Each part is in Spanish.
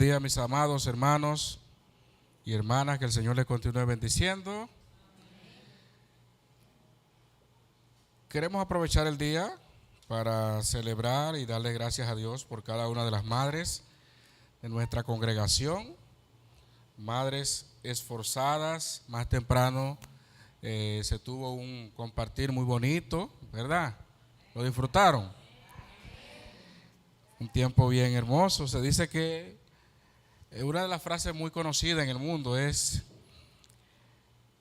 días, mis amados hermanos y hermanas, que el Señor les continúe bendiciendo. Queremos aprovechar el día para celebrar y darle gracias a Dios por cada una de las madres de nuestra congregación, madres esforzadas. Más temprano se tuvo un compartir muy bonito, ¿verdad? ¿Lo disfrutaron? Un tiempo bien hermoso. Se dice que una de las frases muy conocidas en el mundo es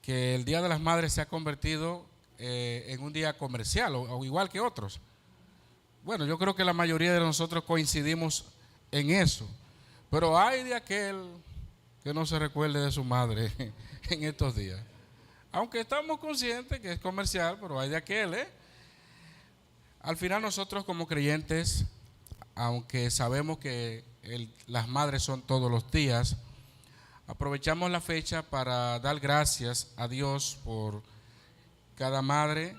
que el Día de las Madres se ha convertido en un día comercial o igual que otros. Bueno, yo creo que la mayoría de nosotros coincidimos en eso, pero hay de aquel que no se recuerde de su madre en estos días. Aunque estamos conscientes que es comercial, pero hay de aquel, Al final nosotros como creyentes, aunque sabemos que las madres son todos los días, aprovechamos la fecha para dar gracias a Dios por cada madre,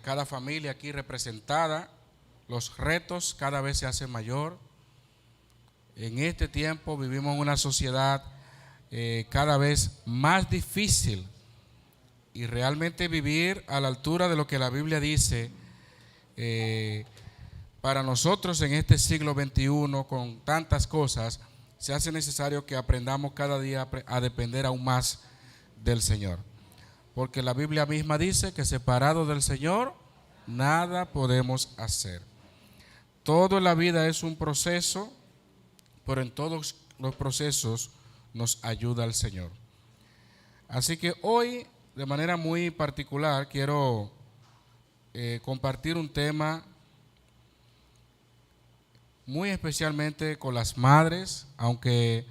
cada familia aquí representada. Los retos cada vez se hacen mayor. En este tiempo vivimos en una sociedad cada vez más difícil, y realmente vivir a la altura de lo que la Biblia dice para nosotros en este siglo XXI, con tantas cosas, se hace necesario que aprendamos cada día a depender aún más del Señor. Porque la Biblia misma dice que separados del Señor, nada podemos hacer. Todo en la vida es un proceso, pero en todos los procesos nos ayuda el Señor. Así que hoy, de manera muy particular, quiero compartir un tema muy especialmente con las madres, aunque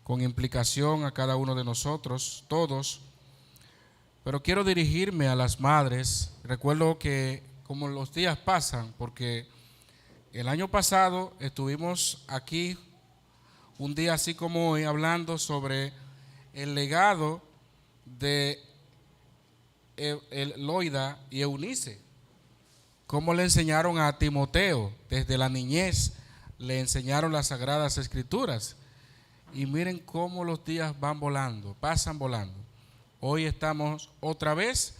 con implicación a cada uno de nosotros, todos. Pero quiero dirigirme a las madres. Recuerdo que como los días pasan, porque el año pasado estuvimos aquí un día así como hoy hablando sobre el legado de Loida y Eunice. Cómo le enseñaron a Timoteo desde la niñez, le enseñaron las Sagradas Escrituras. Y miren cómo los días van volando, pasan volando. Hoy estamos otra vez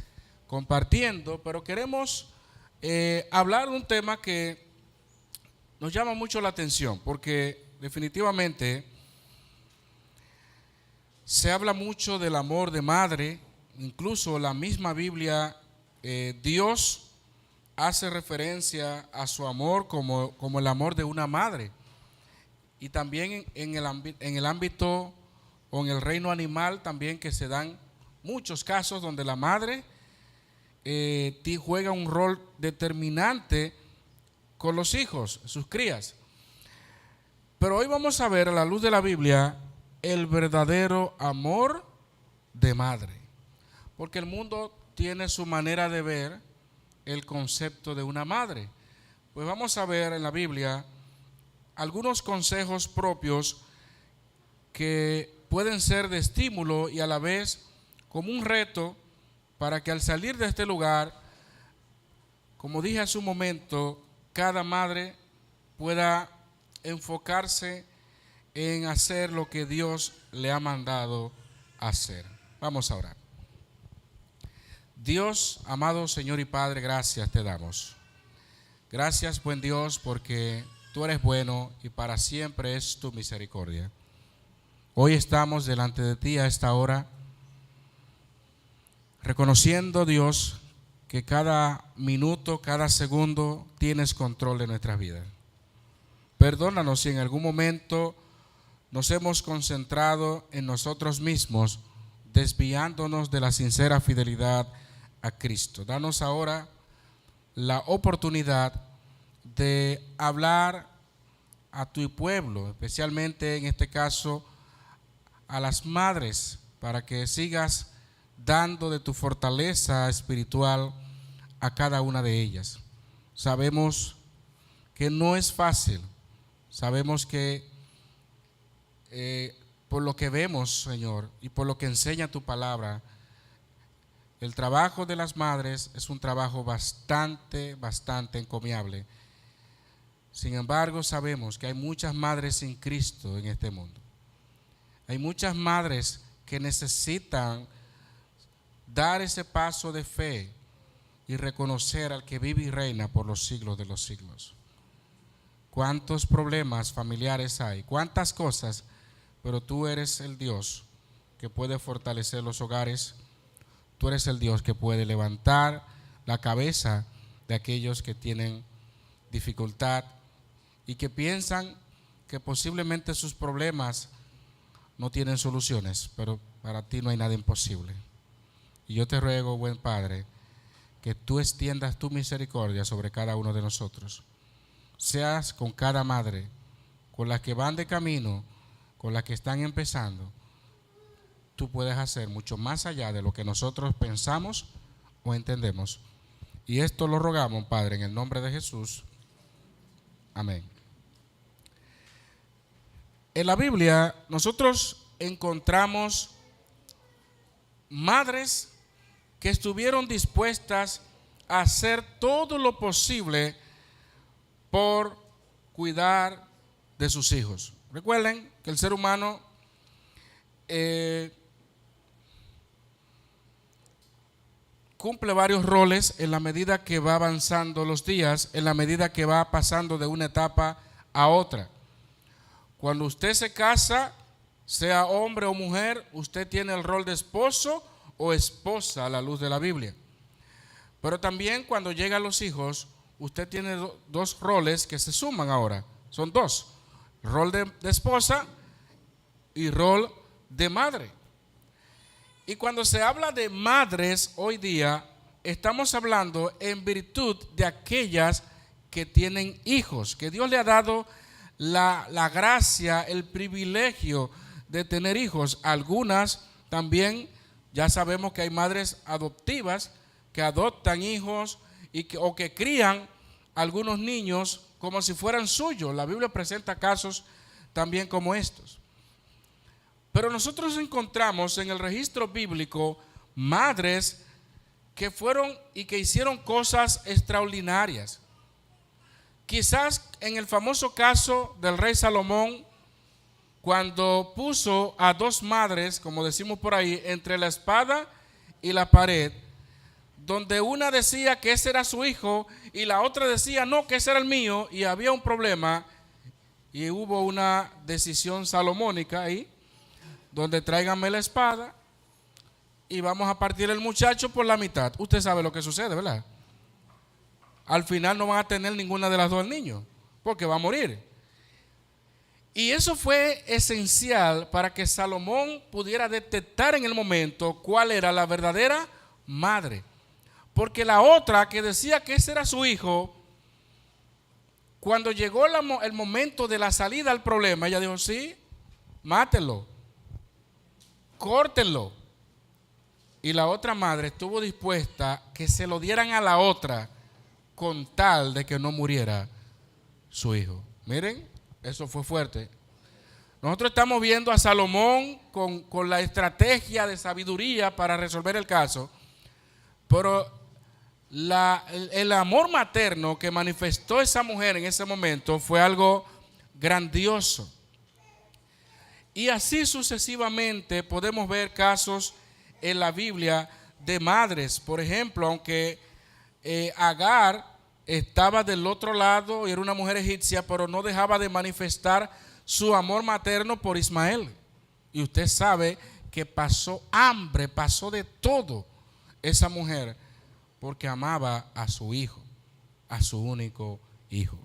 compartiendo, pero queremos hablar de un tema que nos llama mucho la atención, porque definitivamente se habla mucho del amor de madre. Incluso la misma Biblia, Dios hace referencia a su amor como el amor de una madre. Y también en el ámbito o en el reino animal también, que se dan muchos casos donde la madre juega un rol determinante con los hijos, sus crías. Pero hoy vamos a ver, a la luz de la Biblia, el verdadero amor de madre. Porque el mundo tiene su manera de ver el concepto de una madre. Pues vamos a ver en la Biblia algunos consejos propios que pueden ser de estímulo y a la vez como un reto, para que al salir de este lugar, como dije hace un momento, cada madre pueda enfocarse en hacer lo que Dios le ha mandado hacer. Vamos a orar. Dios, amado Señor y Padre, gracias te damos. Gracias, buen Dios, porque tú eres bueno y para siempre es tu misericordia. Hoy estamos delante de ti a esta hora, reconociendo, Dios, que cada minuto, cada segundo tienes control de nuestras vidas. Perdónanos si en algún momento nos hemos concentrado en nosotros mismos, desviándonos de la sincera fidelidad a Cristo. Danos ahora la oportunidad de hablar a tu pueblo, especialmente en este caso a las madres, para que sigas dando de tu fortaleza espiritual a cada una de ellas. Sabemos que no es fácil, sabemos que por lo que vemos, Señor, y por lo que enseña tu palabra, el trabajo de las madres es un trabajo bastante encomiable. Sin embargo, sabemos que hay muchas madres sin Cristo en este mundo. Hay muchas madres que necesitan dar ese paso de fe y reconocer al que vive y reina por los siglos de los siglos. Cuántos problemas familiares hay, cuántas cosas, pero tú eres el Dios que puede fortalecer los hogares. Tú eres el Dios que puede levantar la cabeza de aquellos que tienen dificultad y que piensan que posiblemente sus problemas no tienen soluciones, pero para ti no hay nada imposible. Y yo te ruego, buen Padre, que tú extiendas tu misericordia sobre cada uno de nosotros. Seas con cada madre, con las que van de camino, con las que están empezando. Tú puedes hacer mucho más allá de lo que nosotros pensamos o entendemos. Y esto lo rogamos, Padre, en el nombre de Jesús. Amén. En la Biblia nosotros encontramos madres que estuvieron dispuestas a hacer todo lo posible por cuidar de sus hijos. Recuerden que el ser humano cumple varios roles en la medida que va avanzando los días, en la medida que va pasando de una etapa a otra. Cuando usted se casa, sea hombre o mujer, usted tiene el rol de esposo o esposa a la luz de la Biblia. Pero también cuando llegan los hijos, usted tiene dos roles que se suman ahora. Son dos: rol de esposa y rol de madre. Y cuando se habla de madres hoy día, estamos hablando en virtud de aquellas que tienen hijos, que Dios le ha dado la gracia, el privilegio de tener hijos. Algunas también, ya sabemos que hay madres adoptivas que adoptan hijos o que crían algunos niños como si fueran suyos. La Biblia presenta casos también como estos. Pero nosotros encontramos en el registro bíblico madres que fueron y que hicieron cosas extraordinarias. Quizás en el famoso caso del rey Salomón, cuando puso a dos madres, como decimos por ahí, entre la espada y la pared, donde una decía que ese era su hijo y la otra decía no, que ese era el mío, y había un problema y hubo una decisión salomónica ahí, donde tráiganme la espada y vamos a partir el muchacho por la mitad. Usted sabe lo que sucede, ¿verdad? Al final no van a tener ninguna de las dos niños, porque va a morir. Y eso fue esencial para que Salomón pudiera detectar en el momento cuál era la verdadera madre. Porque la otra que decía que ese era su hijo, cuando llegó el momento de la salida al problema, ella dijo, sí, mátenlo, córtenlo. Y la otra madre estuvo dispuesta que se lo dieran a la otra con tal de que no muriera su hijo. Miren, eso fue fuerte. Nosotros estamos viendo a Salomón con la estrategia de sabiduría para resolver el caso, pero el amor materno que manifestó esa mujer en ese momento fue algo grandioso. Y así sucesivamente podemos ver casos en la Biblia de madres. Por ejemplo, aunque Agar estaba del otro lado y era una mujer egipcia, pero no dejaba de manifestar su amor materno por Ismael. Y usted sabe que pasó hambre, pasó de todo esa mujer, porque amaba a su hijo, a su único hijo.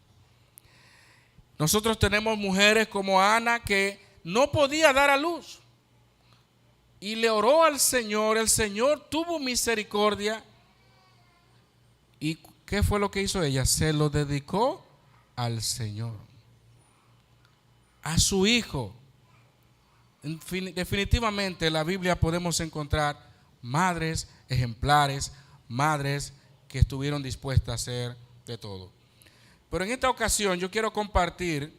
Nosotros tenemos mujeres como Ana que no podía dar a luz y le oró al Señor. El Señor tuvo misericordia. ¿Y qué fue lo que hizo ella? Se lo dedicó al Señor, a su hijo. Definitivamente en la Biblia podemos encontrar madres ejemplares, madres que estuvieron dispuestas a hacer de todo. Pero en esta ocasión yo quiero compartir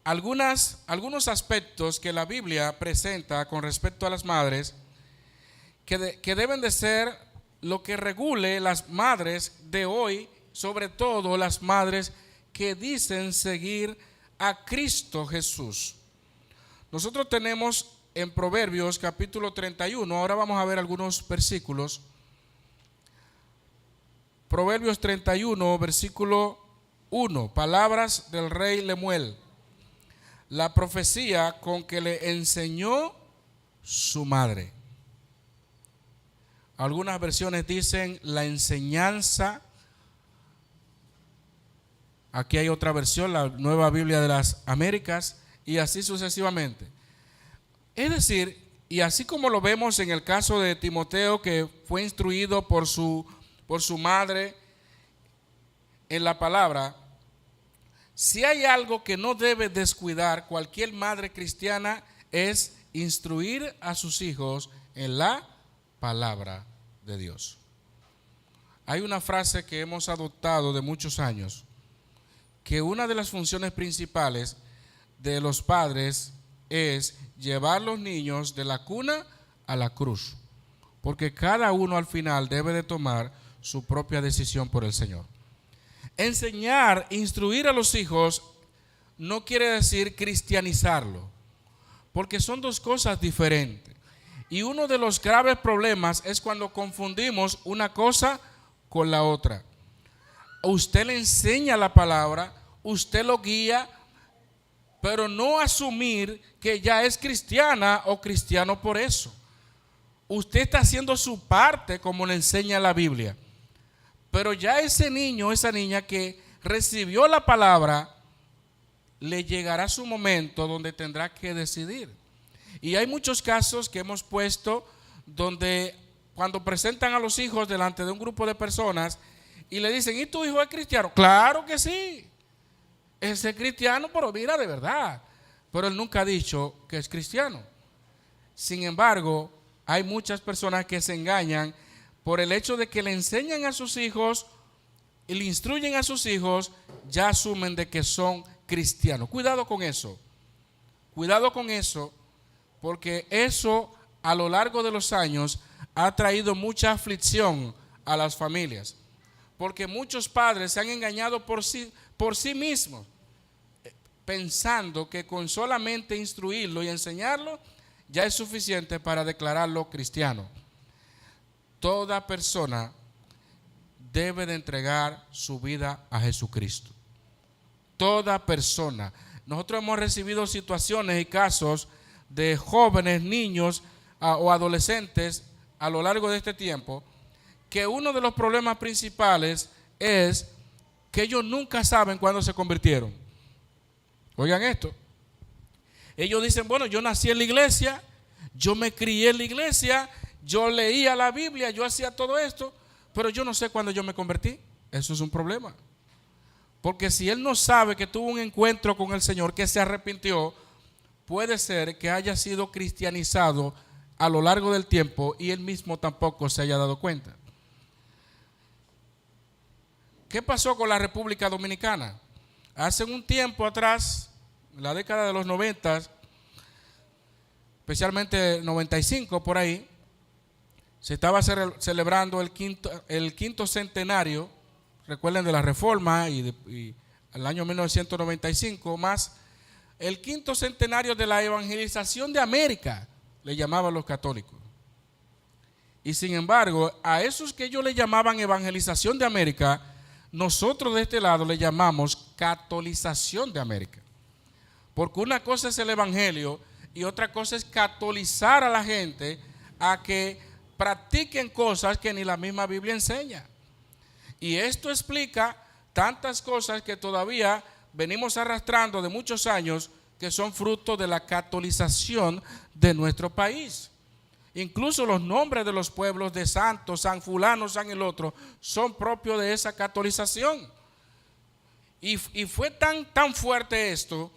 algunos aspectos que la Biblia presenta con respecto a las madres que deben de ser lo que regule las madres de hoy sobre todo las madres que dicen seguir a Cristo Jesús. Nosotros tenemos en Proverbios capítulo 31, ahora vamos a ver algunos versículos. Proverbios 31, versículo 1, palabras del rey Lemuel. La profecía con que le enseñó su madre. Algunas versiones dicen la enseñanza. Aquí hay otra versión, la Nueva Biblia de las Américas, y así sucesivamente. Es decir, y así como lo vemos en el caso de Timoteo, que fue instruido por su madre en la palabra, si hay algo que no debe descuidar cualquier madre cristiana es instruir a sus hijos en la palabra de Dios. Hay una frase que hemos adoptado de muchos años, que una de las funciones principales de los padres es llevar los niños de la cuna a la cruz, porque cada uno al final debe de tomar su propia decisión por el Señor. Enseñar, instruir a los hijos no quiere decir cristianizarlo, porque son dos cosas diferentes. Y uno de los graves problemas es cuando confundimos una cosa con la otra. Usted le enseña la palabra, usted lo guía, pero no asumir que ya es cristiana o cristiano por eso. Usted está haciendo su parte como le enseña la Biblia. Pero ya ese niño, esa niña que recibió la palabra, le llegará su momento donde tendrá que decidir. Y hay muchos casos que hemos puesto donde cuando presentan a los hijos delante de un grupo de personas y le dicen, ¿y tu hijo es cristiano? Claro que sí, es cristiano, pero mira, de verdad. Pero él nunca ha dicho que es cristiano. Sin embargo, hay muchas personas que se engañan por el hecho de que le enseñan a sus hijos y le instruyen a sus hijos, ya asumen de que son cristianos. Cuidado con eso, porque eso a lo largo de los años ha traído mucha aflicción a las familias, porque muchos padres se han engañado por sí mismos, pensando que con solamente instruirlo y enseñarlo ya es suficiente para declararlo cristiano. Toda persona debe de entregar su vida a Jesucristo. Toda persona. Nosotros hemos recibido situaciones y casos de jóvenes, niños o adolescentes a lo largo de este tiempo, que uno de los problemas principales es que ellos nunca saben cuándo se convirtieron. Oigan esto. Ellos dicen, bueno, yo nací en la iglesia, yo me crié en la iglesia, yo leía la Biblia, yo hacía todo esto, pero yo no sé cuándo yo me convertí. Eso es un problema. Porque si él no sabe que tuvo un encuentro con el Señor, que se arrepintió, puede ser que haya sido cristianizado a lo largo del tiempo y él mismo tampoco se haya dado cuenta. ¿Qué pasó con la República Dominicana? Hace un tiempo atrás, en la década de los 90, especialmente 95 por ahí, se estaba celebrando el quinto centenario, recuerden, de la Reforma y el año 1995, más el quinto centenario de la evangelización de América, le llamaban los católicos. Y sin embargo, a esos que ellos le llamaban evangelización de América, nosotros de este lado le llamamos catolización de América. Porque una cosa es el evangelio y otra cosa es catolizar a la gente a que practiquen cosas que ni la misma Biblia enseña. Y esto explica tantas cosas que todavía venimos arrastrando de muchos años, que son fruto de la catolización de nuestro país. Incluso los nombres de los pueblos de santos, San fulano, San el otro, son propios de esa catolización. Y fue tan fuerte esto,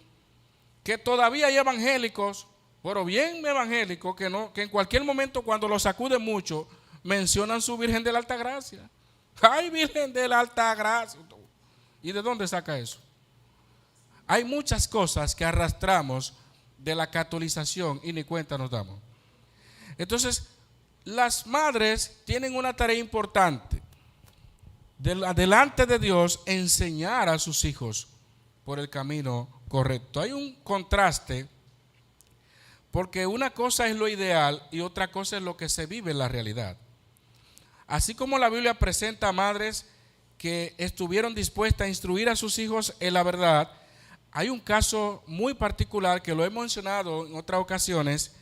que todavía hay evangélicos, pero bien evangélicos, que en cualquier momento cuando los sacude mucho, mencionan su Virgen de la Alta Gracia. ¡Ay, Virgen de la Alta Gracia! ¿Y de dónde saca eso? Hay muchas cosas que arrastramos de la catolización y ni cuenta nos damos. Entonces, las madres tienen una tarea importante. delante de Dios, enseñar a sus hijos por el camino correcto. Hay un contraste, porque una cosa es lo ideal y otra cosa es lo que se vive en la realidad. Así como la Biblia presenta a madres que estuvieron dispuestas a instruir a sus hijos en la verdad, hay un caso muy particular que lo he mencionado en otras ocasiones,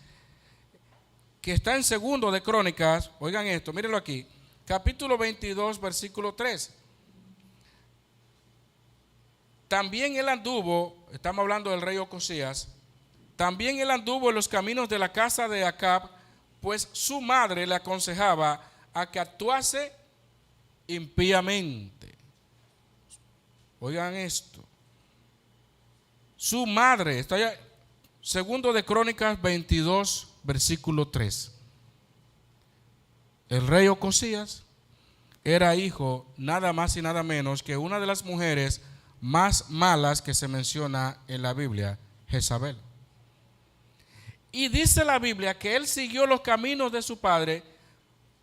que está en Segundo de Crónicas. Oigan esto, mírenlo aquí, capítulo 22, versículo 3. También él anduvo, estamos hablando del rey Ocosías, también él anduvo en los caminos de la casa de Acab, pues su madre le aconsejaba a que actuase impíamente. Oigan esto. Su madre, está allá, Segundo de Crónicas 22, versículo 3. El rey Ocosías era hijo nada más y nada menos que una de las mujeres más malas que se menciona en la Biblia, Jezabel. Y dice la Biblia que él siguió los caminos de su padre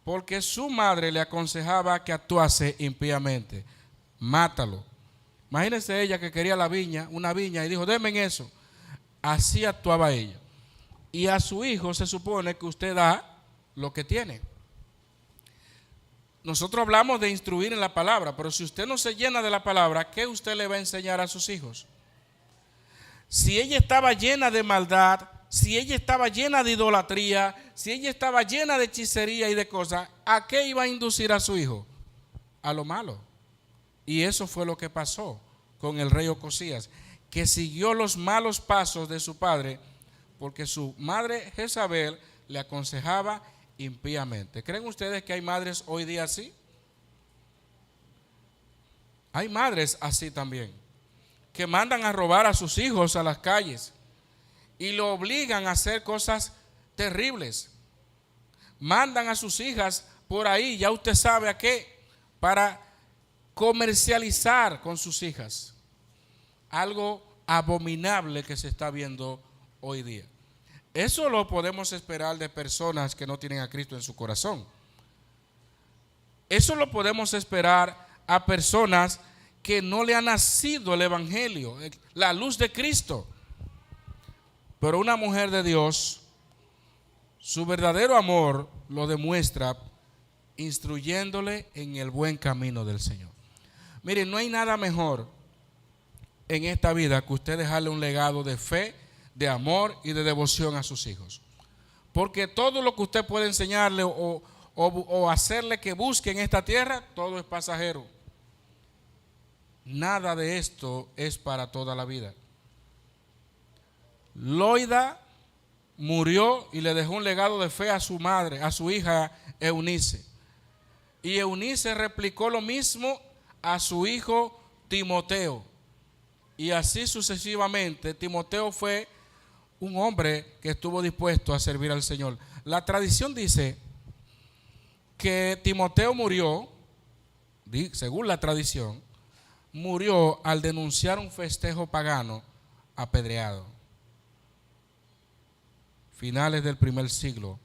porque su madre le aconsejaba que actuase impíamente. Mátalo. Imagínense ella que quería la viña, una viña, y dijo, denme en eso. Así actuaba ella. Y a su hijo se supone que usted da lo que tiene. Nosotros hablamos de instruir en la palabra, pero si usted no se llena de la palabra, ¿qué usted le va a enseñar a sus hijos? Si ella estaba llena de maldad, si ella estaba llena de idolatría, si ella estaba llena de hechicería y de cosas, ¿a qué iba a inducir a su hijo? A lo malo. Y eso fue lo que pasó con el rey Ocosías, que siguió los malos pasos de su padre, porque su madre Jezabel le aconsejaba impíamente. ¿Creen ustedes que hay madres hoy día así? Hay madres así también, que mandan a robar a sus hijos a las calles y lo obligan a hacer cosas terribles. Mandan a sus hijas por ahí, ya usted sabe a qué, para comercializar con sus hijas. Algo abominable que se está viendo hoy día. Eso lo podemos esperar de personas que no tienen a Cristo en su corazón. Eso lo podemos esperar a personas que no le ha nacido el Evangelio, la luz de Cristo. Pero una mujer de Dios, su verdadero amor lo demuestra instruyéndole en el buen camino del Señor. Miren, no hay nada mejor en esta vida que usted dejarle un legado de fe, de amor y de devoción a sus hijos. Porque todo lo que usted puede enseñarle o hacerle que busque en esta tierra, todo es pasajero. Nada de esto es para toda la vida. Loida murió y le dejó un legado de fe a su madre, a su hija Eunice. Y Eunice replicó lo mismo a su hijo Timoteo. Y así sucesivamente. Timoteo fue un hombre que estuvo dispuesto a servir al Señor. La tradición dice que Timoteo murió, según la tradición, murió al denunciar un festejo pagano apedreado. Finales del primer siglo.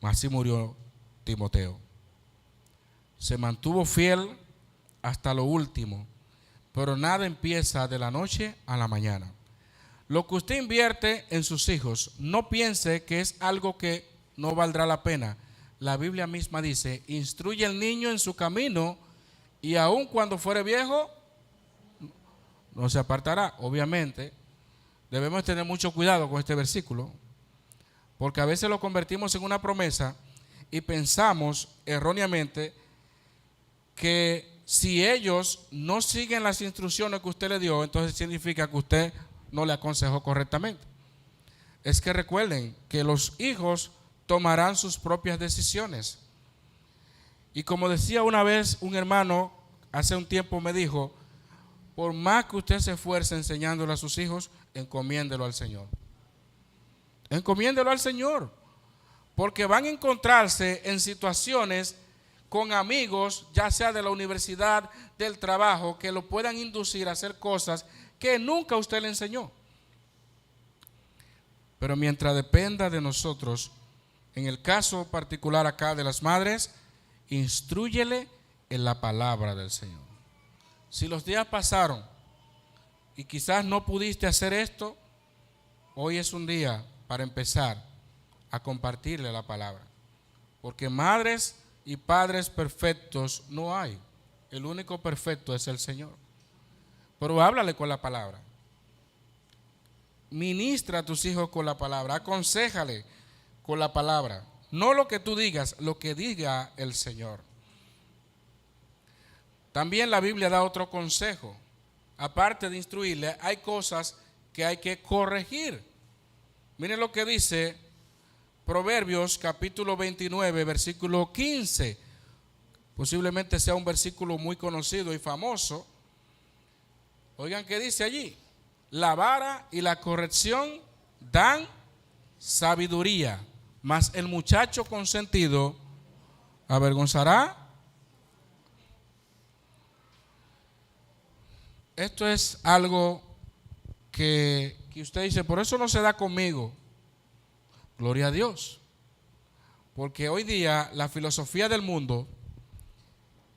Así murió Timoteo. Se mantuvo fiel hasta lo último, pero nada empieza de la noche a la mañana. Lo que usted invierte en sus hijos, no piense que es algo que no valdrá la pena. La Biblia misma dice, instruye al niño en su camino y aun cuando fuere viejo, no se apartará. Obviamente, debemos tener mucho cuidado con este versículo, porque a veces lo convertimos en una promesa y pensamos erróneamente que si ellos no siguen las instrucciones que usted le dio, entonces significa que usted no le aconsejó correctamente. Es que recuerden que los hijos tomarán sus propias decisiones. Y como decía una vez un hermano, hace un tiempo me dijo, por más que usted se esfuerce enseñándole a sus hijos, encomiéndelo al Señor. Encomiéndelo al Señor, porque van a encontrarse en situaciones con amigos, ya sea de la universidad, del trabajo, que lo puedan inducir a hacer cosas que nunca usted le enseñó. Pero mientras dependa de nosotros, en el caso particular acá de las madres, instrúyele en la palabra del Señor. Si los días pasaron y quizás no pudiste hacer esto, hoy es un día para empezar a compartirle la palabra. Porque madres y padres perfectos no hay. El único perfecto es el Señor. Pero háblale con la palabra. Ministra a tus hijos con la palabra. Aconséjale con la palabra. No lo que tú digas, lo que diga el Señor. También la Biblia da otro consejo. Aparte de instruirle, hay cosas que hay que corregir. Miren lo que dice Proverbios capítulo 29, versículo 15. Posiblemente sea un versículo muy conocido y famoso. Oigan qué dice allí. La vara y la corrección dan sabiduría, mas el muchacho consentido avergonzará. Esto es algo que usted dice, por eso no se da conmigo. Gloria a Dios. Porque hoy día la filosofía del mundo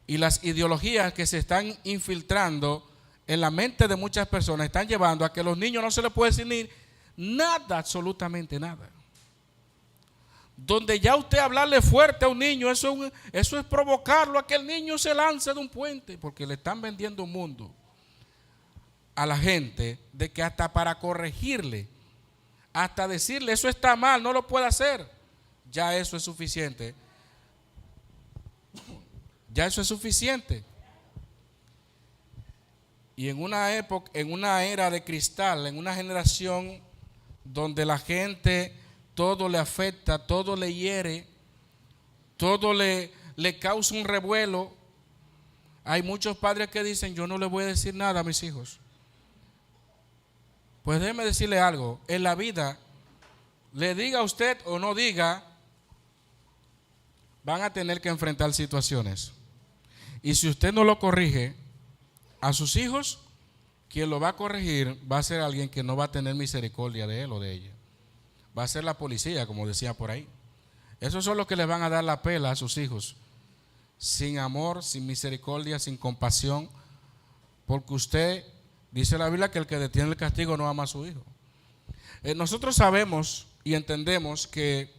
y las ideologías que se están infiltrando en la mente de muchas personas están llevando a que a los niños no se les puede decir nada, absolutamente nada. Donde ya usted hablarle fuerte a un niño, eso es provocarlo a que el niño se lance de un puente, porque le están vendiendo un mundo a la gente de que hasta para corregirle, hasta decirle eso está mal, no lo puede hacer, ya eso es suficiente. Ya eso es suficiente. Y en una época, en una era de cristal, en una generación donde la gente todo le afecta, todo le hiere, todo le causa un revuelo, hay muchos padres que dicen, yo no le voy a decir nada a mis hijos. Pues déjeme decirle algo, en la vida, le diga a usted o no diga, van a tener que enfrentar situaciones. Y si usted no lo corrige a sus hijos, quien lo va a corregir va a ser alguien que no va a tener misericordia de él o de ella. Va a ser la policía, como decía por ahí. Esos son los que les van a dar la pela a sus hijos. Sin amor, sin misericordia, sin compasión. Porque usted, dice la Biblia, que el que detiene el castigo no ama a su hijo. Nosotros sabemos y entendemos que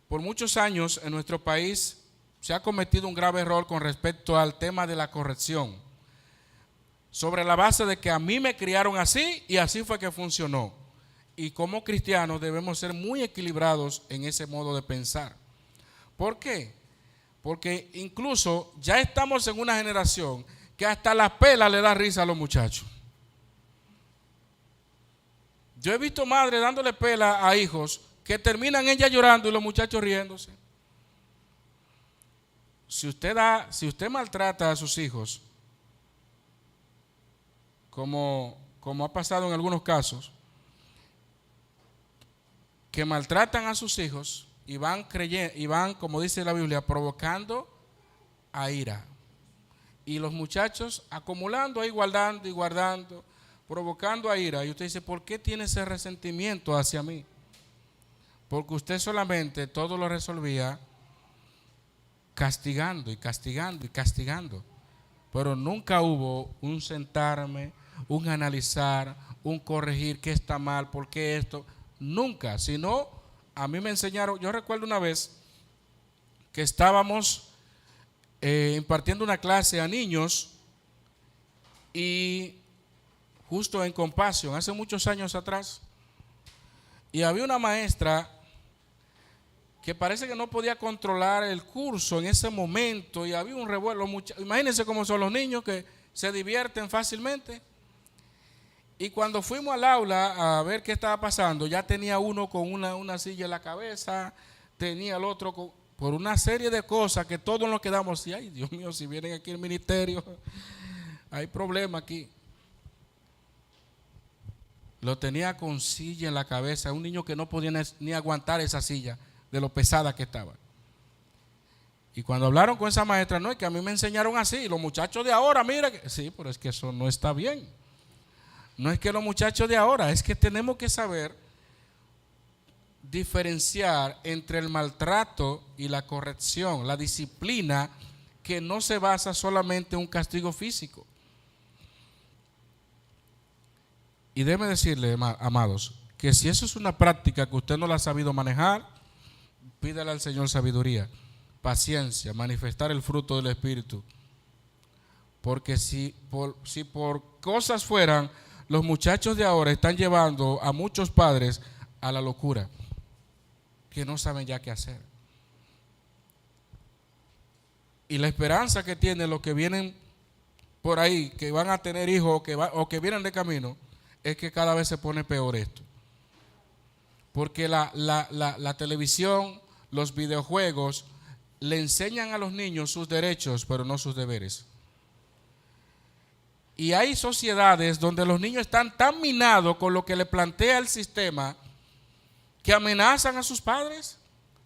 por muchos años en nuestro país se ha cometido un grave error con respecto al tema de la corrección, sobre la base de que a mí me criaron así y así fue que funcionó. Y como cristianos debemos ser muy equilibrados en ese modo de pensar. ¿Por qué? Porque incluso ya estamos en una generación que hasta la pela le da risa a los muchachos. Yo he visto madres dándole pela a hijos que terminan ellas llorando y los muchachos riéndose. Si usted maltrata a sus hijos, como ha pasado en algunos casos, que maltratan a sus hijos y van, como dice la Biblia, provocando a ira. Y los muchachos acumulando ahí, guardando y guardando, provocando a ira. Y usted dice, ¿por qué tiene ese resentimiento hacia mí? Porque usted solamente todo lo resolvía castigando y castigando y castigando. Pero nunca hubo un sentarme, un analizar, un corregir qué está mal, por qué esto. Nunca, sino a mí me enseñaron. Yo recuerdo una vez que estábamos impartiendo una clase a niños y justo en Compasión, hace muchos años atrás, y había una maestra que parece que no podía controlar el curso en ese momento y había un revuelo. Imagínense cómo son los niños que se divierten fácilmente. Y cuando fuimos al aula a ver qué estaba pasando, ya tenía uno con una silla en la cabeza, tenía el otro por una serie de cosas que todos nos quedamos así, ay Dios mío, si vienen aquí al ministerio, hay problema aquí. Lo tenía con silla en la cabeza, un niño que no podía ni aguantar esa silla de lo pesada que estaba. Y cuando hablaron con esa maestra, no, es que a mí me enseñaron así, los muchachos de ahora, mira, sí, pero es que eso no está bien. No es que los muchachos de ahora, es que tenemos que saber diferenciar entre el maltrato y la corrección, la disciplina que no se basa solamente en un castigo físico. Y déjeme decirle, amados, que si eso es una práctica que usted no la ha sabido manejar, pídale al Señor sabiduría, paciencia, manifestar el fruto del Espíritu. Porque si por cosas fueran, los muchachos de ahora están llevando a muchos padres a la locura, que no saben ya qué hacer. Y la esperanza que tienen los que vienen por ahí, que van a tener hijos o que vienen de camino, es que cada vez se pone peor esto. Porque la televisión, los videojuegos, le enseñan a los niños sus derechos, pero no sus deberes. Y hay sociedades donde los niños están tan minados con lo que le plantea el sistema que amenazan a sus padres,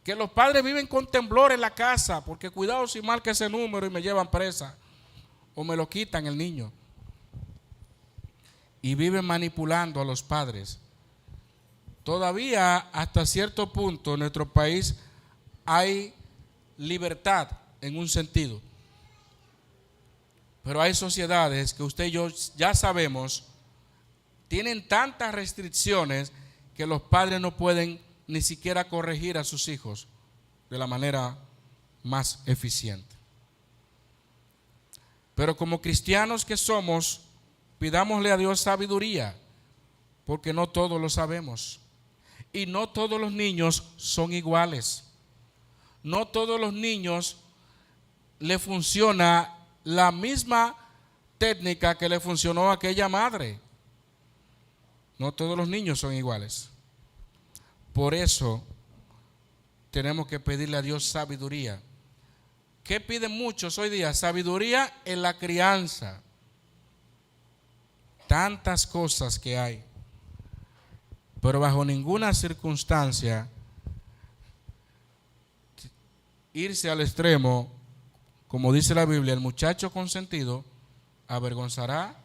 que los padres viven con temblor en la casa, porque cuidado si marca ese número y me llevan presa, o me lo quitan el niño. Y viven manipulando a los padres. Todavía hasta cierto punto en nuestro país hay libertad en un sentido. Pero hay sociedades que usted y yo ya sabemos tienen tantas restricciones que los padres no pueden ni siquiera corregir a sus hijos de la manera más eficiente. Pero como cristianos que somos, pidámosle a Dios sabiduría, porque no todos lo sabemos. Y no todos los niños son iguales. No todos los niños le funciona la misma técnica que le funcionó a aquella madre. No todos los niños son iguales. Por eso tenemos que pedirle a Dios sabiduría. ¿Qué piden muchos hoy día? Sabiduría en la crianza. Tantas cosas que hay. Pero bajo ninguna circunstancia irse al extremo, como dice la Biblia, el muchacho consentido avergonzará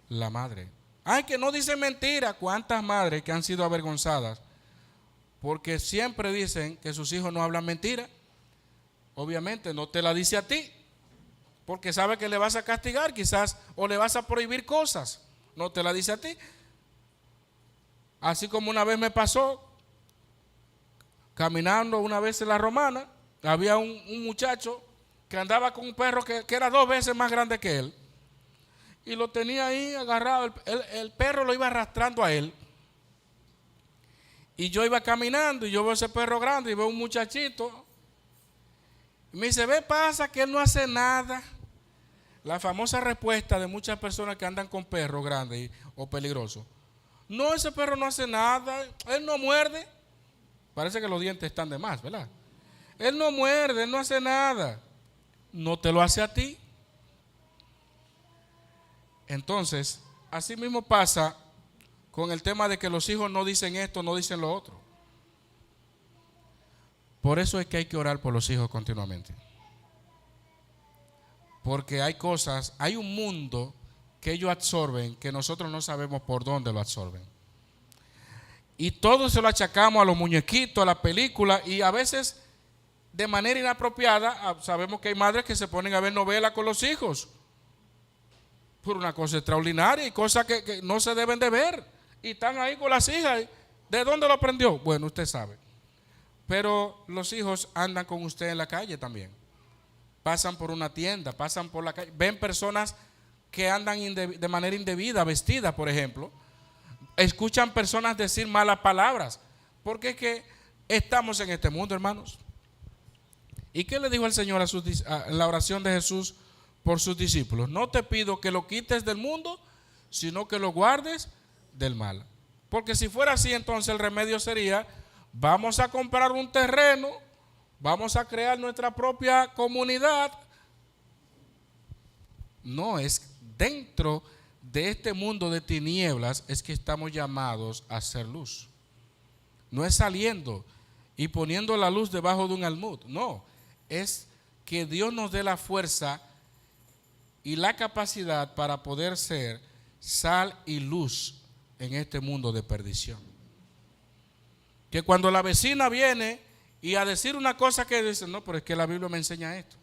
la madre. Ay, que no dicen mentira. ¿Cuántas madres que han sido avergonzadas? Porque siempre dicen que sus hijos no hablan mentira. Obviamente no te la dice a ti, porque sabe que le vas a castigar quizás, o le vas a prohibir cosas. No te la dice a ti. Así como una vez me pasó, caminando una vez en la Romana, había un muchacho que andaba con un perro que era 2 veces más grande que él. Y lo tenía ahí agarrado, el perro lo iba arrastrando a él. Y yo iba caminando y yo veo ese perro grande y veo un muchachito. Y me dice, ve, pasa que él no hace nada. La famosa respuesta de muchas personas que andan con perros grandes o peligrosos. No, ese perro no hace nada, él no muerde. Parece que los dientes están de más, ¿verdad? Él no muerde, él no hace nada. No te lo hace a ti. Entonces, así mismo pasa con el tema de que los hijos no dicen esto, no dicen lo otro. Por eso es que hay que orar por los hijos continuamente. Porque hay cosas, hay un mundo que ellos absorben que nosotros no sabemos por dónde lo absorben. Y todo se lo achacamos a los muñequitos, a la película, y a veces de manera inapropiada. Sabemos que hay madres que se ponen a ver novelas con los hijos por una cosa extraordinaria y cosas que no se deben de ver, y están ahí con las hijas. ¿De dónde lo aprendió? Bueno, usted sabe. Pero los hijos andan con usted en la calle también. Pasan por una tienda, pasan por la calle, ven personas que andan de manera indebida, vestidas, por ejemplo. Escuchan personas decir malas palabras, porque es que estamos en este mundo, hermanos. ¿Y qué le dijo el Señor en la oración de Jesús por sus discípulos? No te pido que lo quites del mundo, sino que lo guardes del mal. Porque si fuera así, entonces el remedio sería: vamos a comprar un terreno, vamos a crear nuestra propia comunidad. No, es dentro de este mundo de tinieblas es que estamos llamados a hacer luz. No es saliendo y poniendo la luz debajo de un almud. No, es que Dios nos dé la fuerza y la capacidad para poder ser sal y luz en este mundo de perdición. Que cuando la vecina viene y a decir una cosa que dice, no, pero es que la Biblia me enseña esto.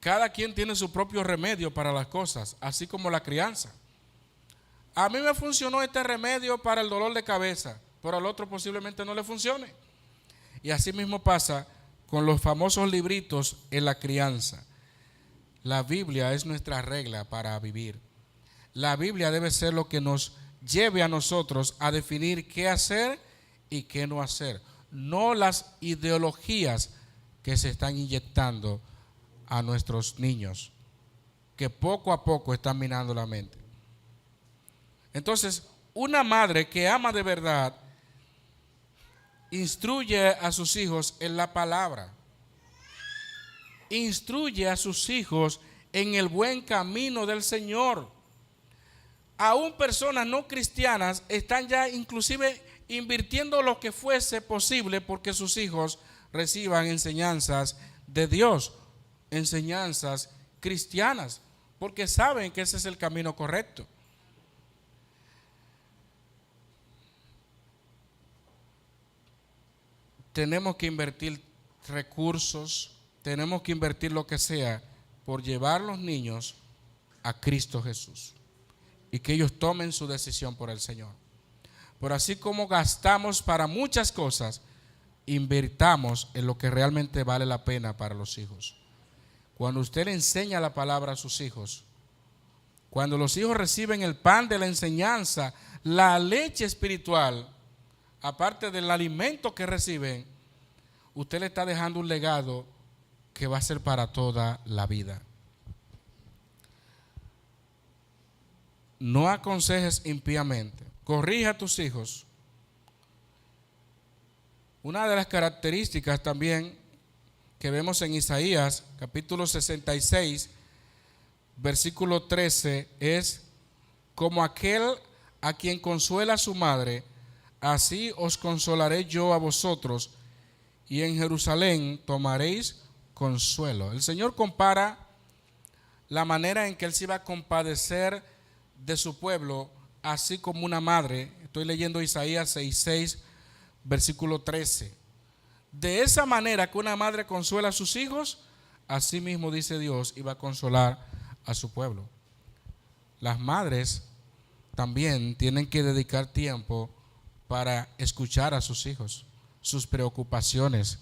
Cada quien tiene su propio remedio para las cosas, así como la crianza. A mí me funcionó este remedio para el dolor de cabeza, pero al otro posiblemente no le funcione. Y así mismo pasa con los famosos libritos en la crianza. La Biblia es nuestra regla para vivir. La Biblia debe ser lo que nos lleve a nosotros a definir qué hacer y qué no hacer, no las ideologías que se están inyectando a nuestros niños, que poco a poco están minando la mente. Entonces, una madre que ama de verdad instruye a sus hijos en la palabra, instruye a sus hijos en el buen camino del Señor. Aún personas no cristianas están ya inclusive invirtiendo lo que fuese posible porque sus hijos reciban enseñanzas de Dios, enseñanzas cristianas, porque saben que ese es el camino correcto. Tenemos que invertir recursos, tenemos que invertir lo que sea por llevar a los niños a Cristo Jesús y que ellos tomen su decisión por el Señor. Pero así como gastamos para muchas cosas, invirtamos en lo que realmente vale la pena para los hijos. Cuando usted le enseña la palabra a sus hijos, cuando los hijos reciben el pan de la enseñanza, la leche espiritual, aparte del alimento que reciben, usted le está dejando un legado que va a ser para toda la vida. No aconsejes impíamente. Corrige a tus hijos. Una de las características también que vemos en Isaías, capítulo 66, versículo 13, es: como aquel a quien consuela a su madre, así os consolaré yo a vosotros, y en Jerusalén tomaréis consuelo. El Señor compara la manera en que Él se iba a compadecer de su pueblo, así como una madre. Estoy leyendo Isaías 66, versículo 13. De esa manera que una madre consuela a sus hijos, así mismo dice Dios, iba a consolar a su pueblo. Las madres también tienen que dedicar tiempo para escuchar a sus hijos, sus preocupaciones.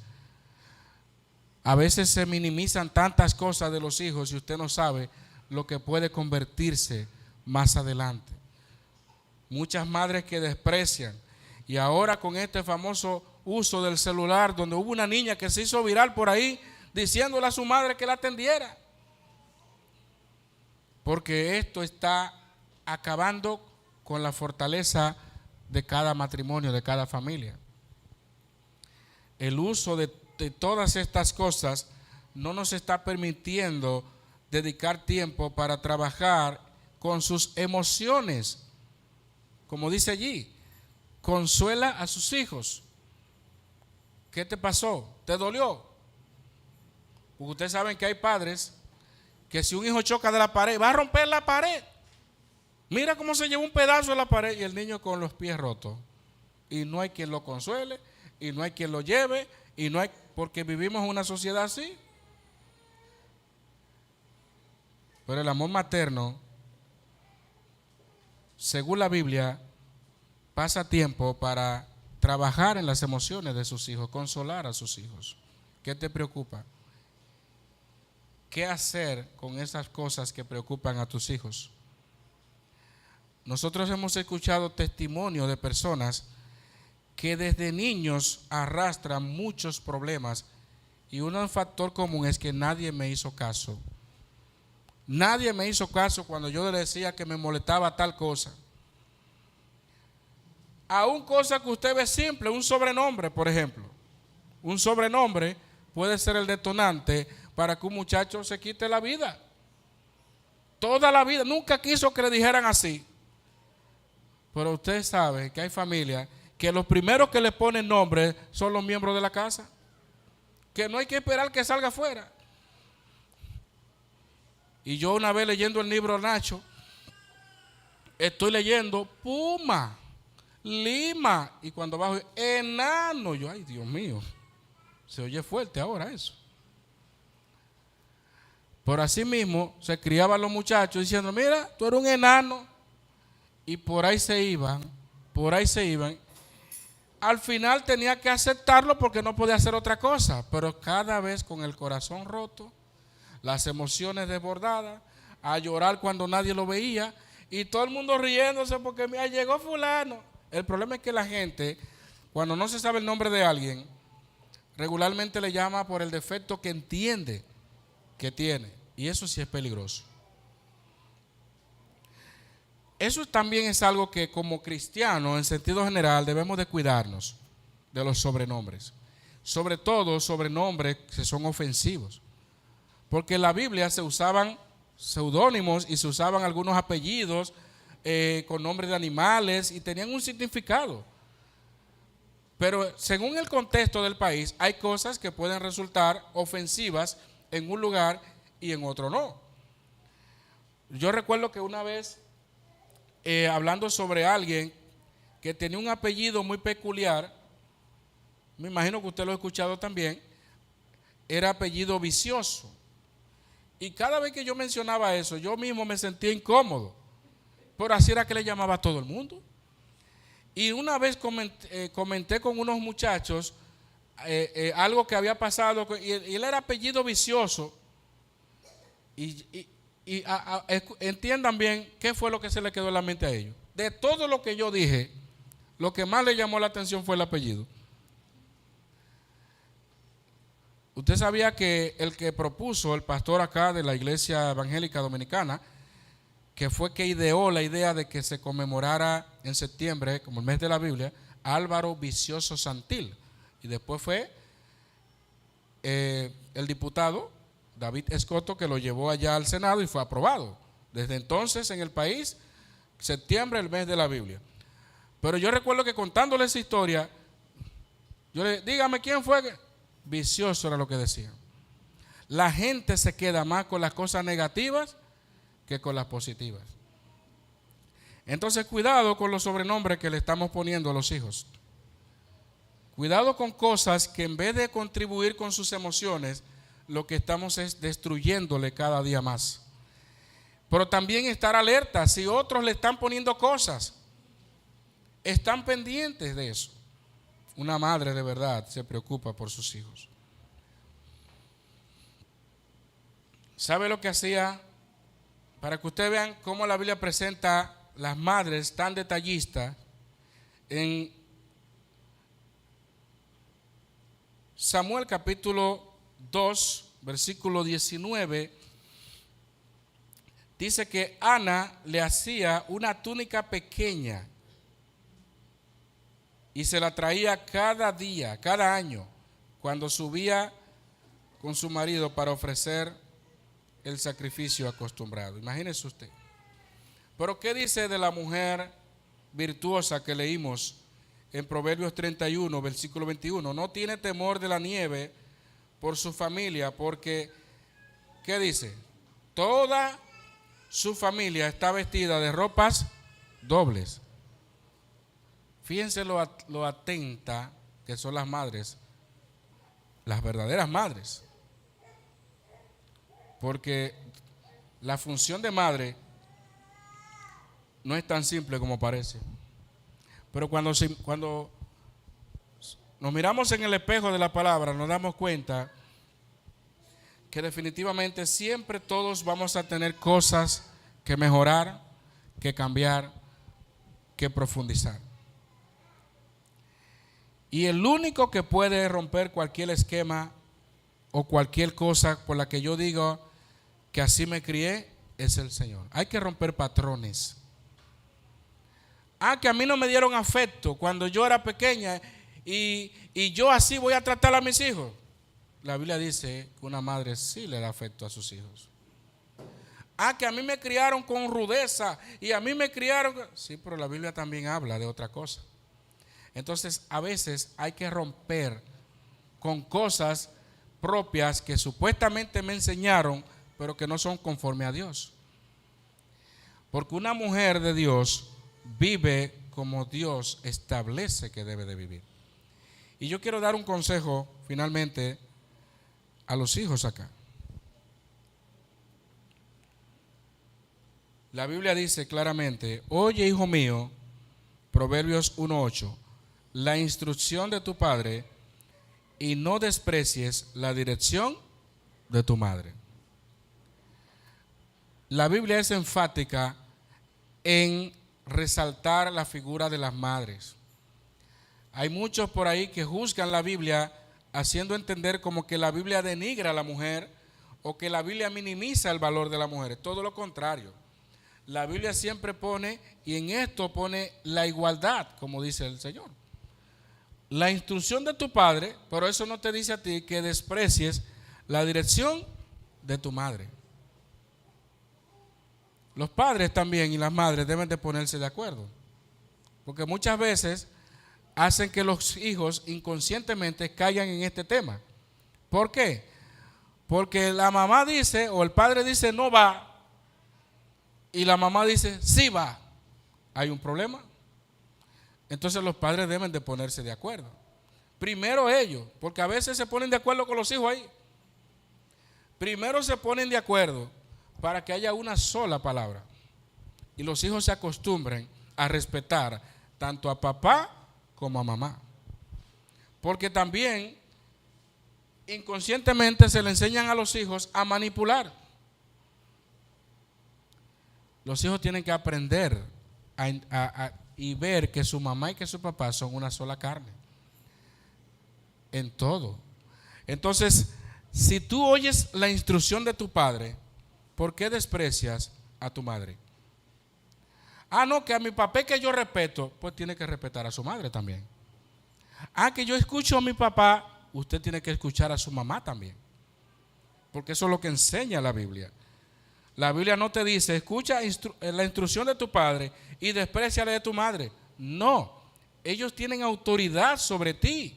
A veces se minimizan tantas cosas de los hijos y usted no sabe lo que puede convertirse más adelante. Muchas madres que desprecian, y ahora con este famoso uso del celular, donde hubo una niña que se hizo viral por ahí diciéndole a su madre que la atendiera, porque esto está acabando con la fortaleza de cada matrimonio, de cada familia. El uso de todas estas cosas no nos está permitiendo dedicar tiempo para trabajar con sus emociones. Como dice allí, consuela a sus hijos. ¿Qué te pasó? ¿Te dolió? Porque ustedes saben que hay padres que si un hijo choca de la pared, va a romper la pared. Mira cómo se llevó un pedazo de la pared y el niño con los pies rotos. Y no hay quien lo consuele, y no hay quien lo lleve, y no hay, porque vivimos en una sociedad así. Pero el amor materno, según la Biblia, pasa tiempo para trabajar en las emociones de sus hijos, consolar a sus hijos. ¿Qué te preocupa? ¿Qué hacer con esas cosas que preocupan a tus hijos? Nosotros hemos escuchado testimonios de personas que desde niños arrastran muchos problemas, y un factor común es que nadie me hizo caso. Nadie me hizo caso cuando yo le decía que me molestaba tal cosa. Aún cosa que usted ve simple, un sobrenombre, por ejemplo. Un sobrenombre puede ser el detonante para que un muchacho se quite la vida. Toda la vida, nunca quiso que le dijeran así. Pero usted sabe que hay familias que los primeros que le ponen nombre son los miembros de la casa. Que no hay que esperar que salga afuera. Y yo una vez leyendo el libro Nacho, estoy leyendo Puma, Lima, y cuando bajo enano, yo, ay Dios mío, se oye fuerte ahora eso. Por así mismo se criaban los muchachos diciendo, mira, tú eres un enano. Y por ahí se iban, por ahí se iban. Al final tenía que aceptarlo porque no podía hacer otra cosa. Pero cada vez con el corazón roto, las emociones desbordadas, a llorar cuando nadie lo veía y todo el mundo riéndose porque mira, llegó fulano. El problema es que la gente, cuando no se sabe el nombre de alguien, regularmente le llama por el defecto que entiende que tiene, y eso sí es peligroso. Eso también es algo que como cristianos en sentido general debemos de cuidarnos de los sobrenombres, sobre todo sobrenombres que son ofensivos, porque en la Biblia se usaban seudónimos y se usaban algunos apellidos con nombres de animales y tenían un significado. Pero según el contexto del país, hay cosas que pueden resultar ofensivas en un lugar y en otro no. Yo recuerdo que una vez, hablando sobre alguien que tenía un apellido muy peculiar, me imagino que usted lo ha escuchado también, era apellido Vicioso. Y cada vez que yo mencionaba eso, yo mismo me sentía incómodo, pero así era que le llamaba a todo el mundo. Y una vez comenté con unos muchachos algo que había pasado, y él era apellido Vicioso. Entiendan bien qué fue lo que se le quedó en la mente a ellos. De todo lo que yo dije, lo que más le llamó la atención fue el apellido. Usted sabía que el que propuso, el pastor acá de la Iglesia Evangélica Dominicana, que fue que ideó la idea de que se conmemorara en septiembre, como el mes de la Biblia, Álvaro Vicioso Santil. Y después fue el diputado David Escoto que lo llevó allá al Senado y fue aprobado. Desde entonces en el país, septiembre, el mes de la Biblia. Pero yo recuerdo que contándole esa historia, yo le dígame quién fue. Vicioso era lo que decían. La gente se queda más con las cosas negativas que con las positivas. Entonces cuidado con los sobrenombres que le estamos poniendo a los hijos. Cuidado con cosas que en vez de contribuir con sus emociones, lo que estamos es destruyéndole cada día más. Pero también estar alerta si otros le están poniendo cosas. Están pendientes de eso. Una madre de verdad se preocupa por sus hijos. ¿Sabe lo que hacía? Para que ustedes vean cómo la Biblia presenta las madres tan detallistas. En Samuel capítulo 2, versículo 19, dice que Ana le hacía una túnica pequeña y se la traía cada día, cada año, cuando subía con su marido para ofrecer el sacrificio acostumbrado. Imagínese usted. Pero ¿qué dice de la mujer virtuosa que leímos en Proverbios 31, versículo 21? No tiene temor de la nieve por su familia, porque, ¿qué dice? Toda su familia está vestida de ropas dobles. Fíjense lo atenta que son las madres, las verdaderas madres. Porque la función de madre no es tan simple como parece. Pero cuando nos miramos en el espejo de la palabra, nos damos cuenta que definitivamente siempre todos vamos a tener cosas que mejorar, que cambiar, que profundizar. Y el único que puede romper cualquier esquema o cualquier cosa por la que yo digo que así me crié es el Señor. Hay que romper patrones. Que a mí no me dieron afecto cuando yo era pequeña y yo así voy a tratar a mis hijos. La Biblia dice que una madre sí le da afecto a sus hijos. Que a mí me criaron con rudeza y a mí me criaron. Sí, pero la Biblia también habla de otra cosa. Entonces, a veces hay que romper con cosas propias que supuestamente me enseñaron, pero que no son conforme a Dios. Porque una mujer de Dios vive como Dios establece que debe de vivir. Y yo quiero dar un consejo finalmente a los hijos acá. La Biblia dice claramente: oye, hijo mío, Proverbios 1:8, la instrucción de tu padre y no desprecies la dirección de tu madre. La Biblia es enfática en resaltar la figura de las madres. Hay muchos por ahí que juzgan la Biblia haciendo entender como que la Biblia denigra a la mujer o que la Biblia minimiza el valor de la mujer. Todo lo contrario. La Biblia siempre pone, y en esto pone la igualdad, como dice el Señor. La instrucción de tu padre, pero eso no te dice a ti que desprecies la dirección de tu madre. Los padres también y las madres deben de ponerse de acuerdo, porque muchas veces hacen que los hijos inconscientemente caigan en este tema. ¿Por qué? Porque la mamá dice o el padre dice no va y la mamá dice sí va. Hay un problema. Entonces los padres deben de ponerse de acuerdo. Primero ellos, porque a veces se ponen de acuerdo con los hijos ahí. Primero se ponen de acuerdo para que haya una sola palabra y los hijos se acostumbren a respetar tanto a papá como a mamá. Porque también inconscientemente se le enseñan a los hijos a manipular. Los hijos tienen que aprender y ver que su mamá y que su papá son una sola carne en todo. Entonces, si tú oyes la instrucción de tu padre, ¿por qué desprecias a tu madre? Ah, no, que a mi papá que yo respeto, pues tiene que respetar a su madre también. Ah, que yo escucho a mi papá, usted tiene que escuchar a su mamá también. Porque eso es lo que enseña la Biblia. La Biblia no te dice, escucha la instrucción de tu padre y desprecia la de tu madre. No, ellos tienen autoridad sobre ti.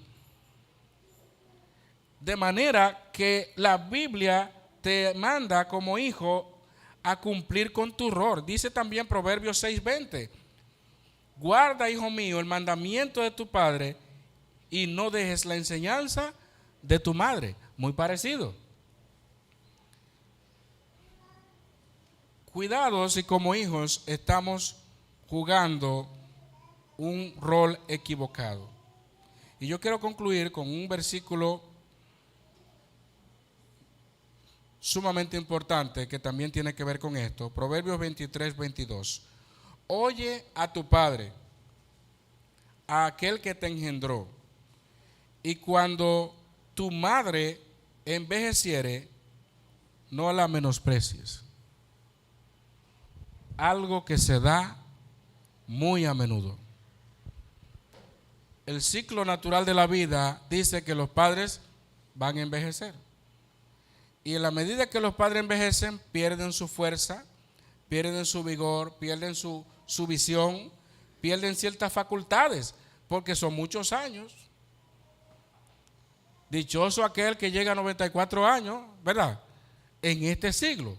De manera que la Biblia te manda como hijo a cumplir con tu rol. Dice también Proverbios 6:20. Guarda, hijo mío, el mandamiento de tu padre y no dejes la enseñanza de tu madre. Muy parecido. Cuidado si como hijos estamos jugando un rol equivocado. Y yo quiero concluir con un versículo sumamente importante que también tiene que ver con esto. Proverbios 23:22. Oye a tu padre, a aquel que te engendró, y cuando tu madre envejeciere, no la menosprecies. Algo que se da muy a menudo. El ciclo natural de la vida dice que los padres van a envejecer. Y en la medida que los padres envejecen, pierden su fuerza, pierden su vigor, pierden su visión, pierden ciertas facultades, porque son muchos años. Dichoso aquel que llega a 94 años, ¿verdad? En este siglo.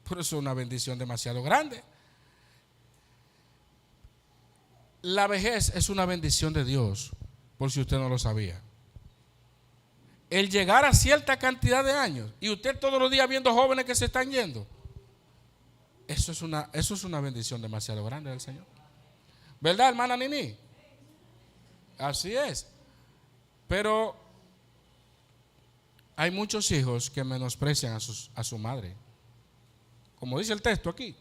Por eso es una bendición demasiado grande. La vejez es una bendición de Dios, por si usted no lo sabía. El llegar a cierta cantidad de años y usted todos los días viendo jóvenes que se están yendo, eso es una bendición demasiado grande del Señor. ¿Verdad, hermana Nini? Así es. Pero hay muchos hijos que menosprecian a su madre. Como dice el texto aquí,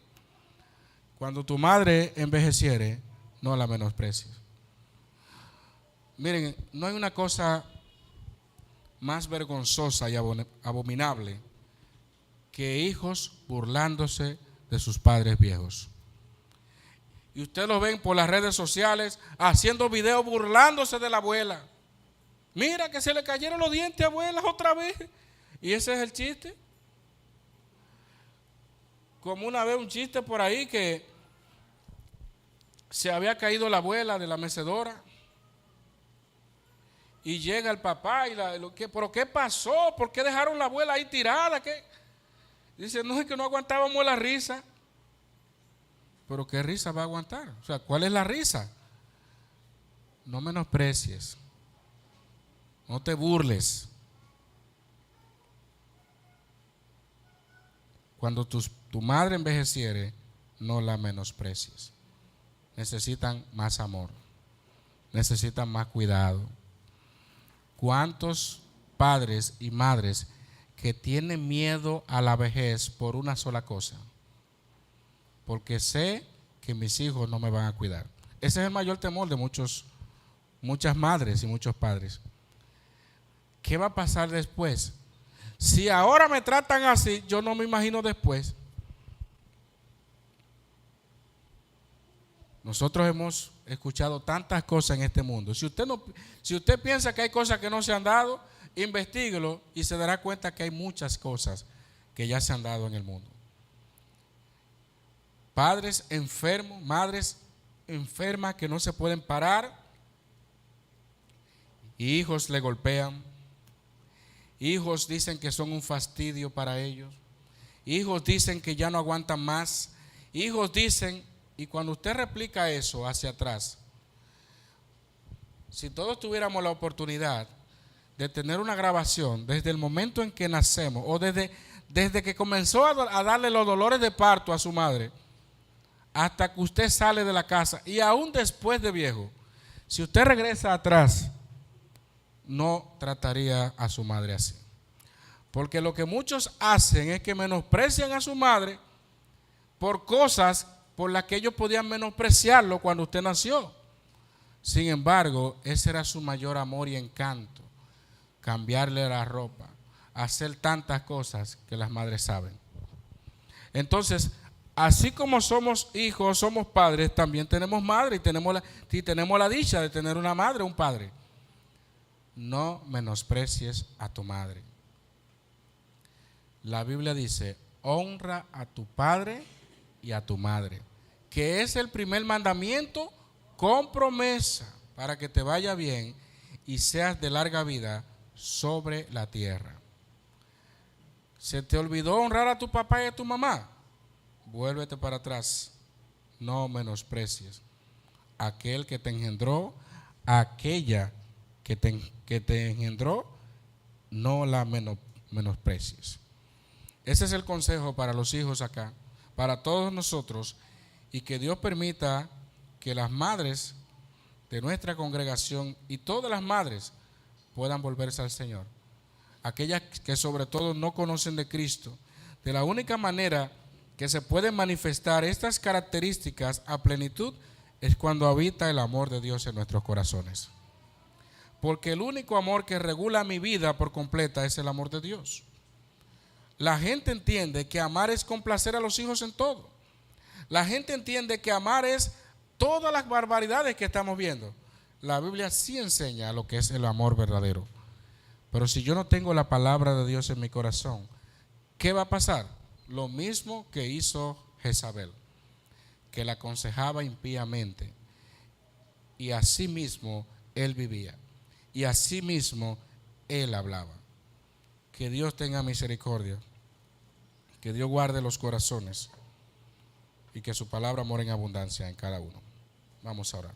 cuando tu madre envejeciere, no la menosprecies. Miren, no hay una cosa más vergonzosa y abominable que hijos burlándose de sus padres viejos. Y ustedes lo ven por las redes sociales haciendo videos burlándose de la abuela. Mira que se le cayeron los dientes a abuelas otra vez. Y ese es el chiste. Como una vez un chiste por ahí que se había caído la abuela de la mecedora. Y llega el papá y ¿pero qué pasó? ¿Por qué dejaron la abuela ahí tirada? ¿Qué? Dice, no, es que no aguantábamos la risa. ¿Pero qué risa va a aguantar? O sea, ¿cuál es la risa? No menosprecies. No te burles. Cuando tu madre envejeciere, no la menosprecies. Necesitan más amor, necesitan más cuidado. ¿Cuántos padres y madres que tienen miedo a la vejez por una sola cosa? Porque sé que mis hijos no me van a cuidar. Ese es el mayor temor de muchas madres y muchos padres. ¿Qué va a pasar después? Si ahora me tratan así, yo no me imagino después. Nosotros hemos escuchado tantas cosas en este mundo. Si usted piensa que hay cosas que no se han dado, investíguelo y se dará cuenta que hay muchas cosas que ya se han dado en el mundo. Padres enfermos, madres enfermas que no se pueden parar, y hijos le golpean. Hijos dicen que son un fastidio para ellos. Hijos dicen que ya no aguantan más. Hijos dicen, y cuando usted replica eso hacia atrás, si todos tuviéramos la oportunidad de tener una grabación desde el momento en que nacemos o desde que comenzó a darle los dolores de parto a su madre hasta que usted sale de la casa y aún después de viejo, si usted regresa atrás, no trataría a su madre así. Porque lo que muchos hacen es que menosprecian a su madre por cosas por las que ellos podían menospreciarlo cuando usted nació. Sin embargo, ese era su mayor amor y encanto: cambiarle la ropa, hacer tantas cosas que las madres saben. Entonces, así como somos hijos, somos padres, también tenemos madre y tenemos la dicha de tener una madre o un padre. No menosprecies a tu madre. La Biblia dice: honra a tu padre y a tu madre, que es el primer mandamiento con promesa para que te vaya bien y seas de larga vida sobre la tierra. ¿Se te olvidó honrar a tu papá y a tu mamá? Vuélvete para atrás. No menosprecies a aquel que te engendró, a aquella que te engendró, no la menosprecies. Ese es el consejo para los hijos acá, para todos nosotros, y que Dios permita que las madres de nuestra congregación y todas las madres puedan volverse al Señor. Aquellas que sobre todo no conocen de Cristo. De la única manera que se pueden manifestar estas características a plenitud es cuando habita el amor de Dios en nuestros corazones. Porque el único amor que regula mi vida por completa es el amor de Dios. La gente entiende que amar es complacer a los hijos en todo. La gente entiende que amar es todas las barbaridades que estamos viendo. La Biblia sí enseña lo que es el amor verdadero. Pero si yo no tengo la palabra de Dios en mi corazón, ¿qué va a pasar? Lo mismo que hizo Jezabel, que la aconsejaba impíamente, y así mismo él vivía, y así mismo él hablaba. Que Dios tenga misericordia, que Dios guarde los corazones y que su palabra more en abundancia en cada uno. Vamos a orar.